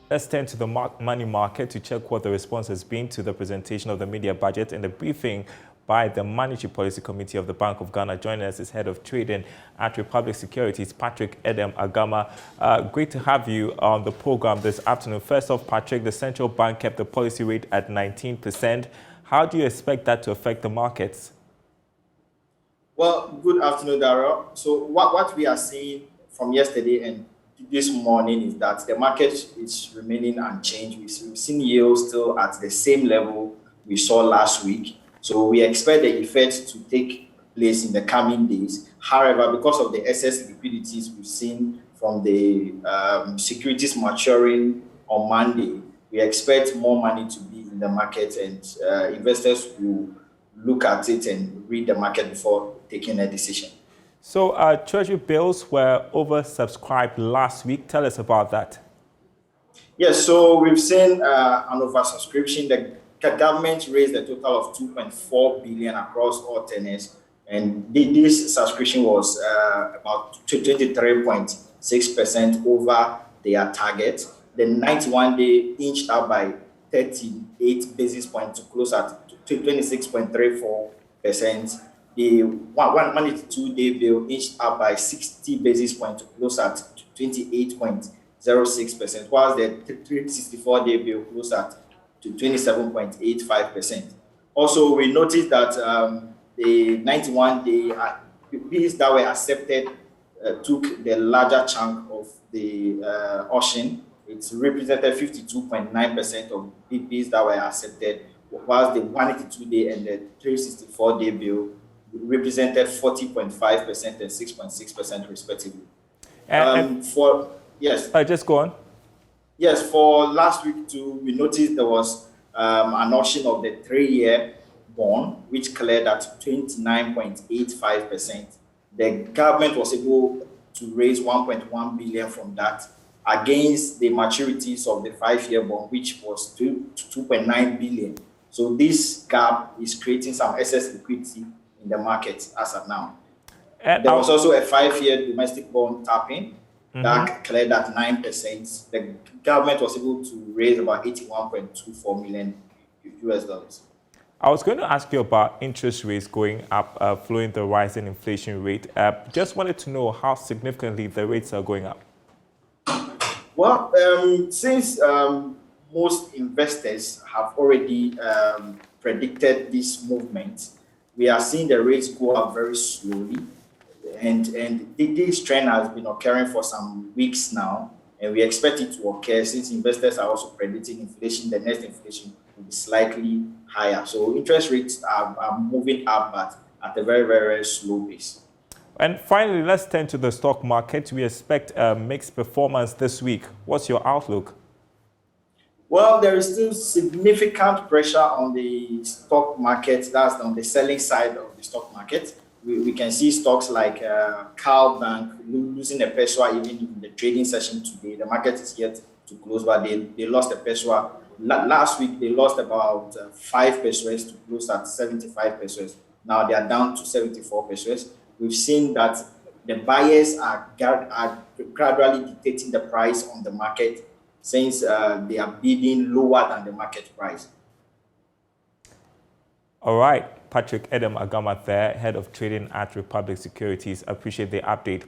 Let's turn to the money market to check what the response has been to the presentation of the media budget and the briefing by the Monetary Policy Committee of the Bank of Ghana. Joining us is Head of Trading at Republic Securities, Patrick Edem Agama. Great to have you on the program this afternoon. First off, Patrick, the central bank kept the policy rate at 19%. How do you expect that to affect the markets? Well, good afternoon, Dara. So what we are seeing from yesterday and this morning is that the market is remaining unchanged. We've seen yields still at the same level we saw last week. So we expect the effect to take place in the coming days. However, because of the excess liquidities we've seen from the securities maturing on Monday, we expect more money to be in the market, and investors will look at it and read the market before taking a decision. So Treasury bills were oversubscribed last week. Tell us about that. Yes, so we've seen an oversubscription. The government raised a total of 2.4 billion across all tenors, and this subscription was about 23.6% over their target. The 91-day inched up by 38 basis points to close at 26.34%. The 182-day bill inched up by 60 basis points to close at 28.06%, whilst the 364-day bill closed at 27.85%. Also, we noticed that the 91-day bills that were accepted took the larger chunk of the auction. It represented 52.9% of the bills that were accepted, whilst the 182-day and the 364-day bill represented 40.5% and 6.6% respectively. Just go on. Yes, for last week too, we noticed there was an auction of the 3-year bond, which cleared at 29.85%. The government was able to raise 1.1 billion from that against the maturities of the 5-year bond, which was 2.9 billion. So this gap is creating some excess liquidity in the market as of now. There was also a 5-year domestic bond tapping that cleared at 9%. The government was able to raise about 81.24 million US dollars. I was going to ask you about interest rates going up, following the rise in inflation rate. Just wanted to know how significantly the rates are going up. Well, since most investors have already predicted this movement, we are seeing the rates go up very slowly. And this trend has been occurring for some weeks now, and we expect it to occur since investors are also predicting inflation. The next inflation will be slightly higher. So interest rates are moving up, but at a very, very slow pace. And finally, let's turn to the stock market. We expect a mixed performance this week. What's your outlook? Well, there is still significant pressure on the stock market. That's on the selling side of the stock market. We can see stocks like Cal Bank losing a peso even in the trading session today. The market is yet to close, but they lost a peso. Last week, they lost about 5 pesos to close at 75 pesos. Now they are down to 74 pesos. We've seen that the buyers are gradually dictating the price on the market since they are bidding lower than the market price. All right. Patrick Edem Agama there, Head of Trading at Republic Securities. Appreciate the update.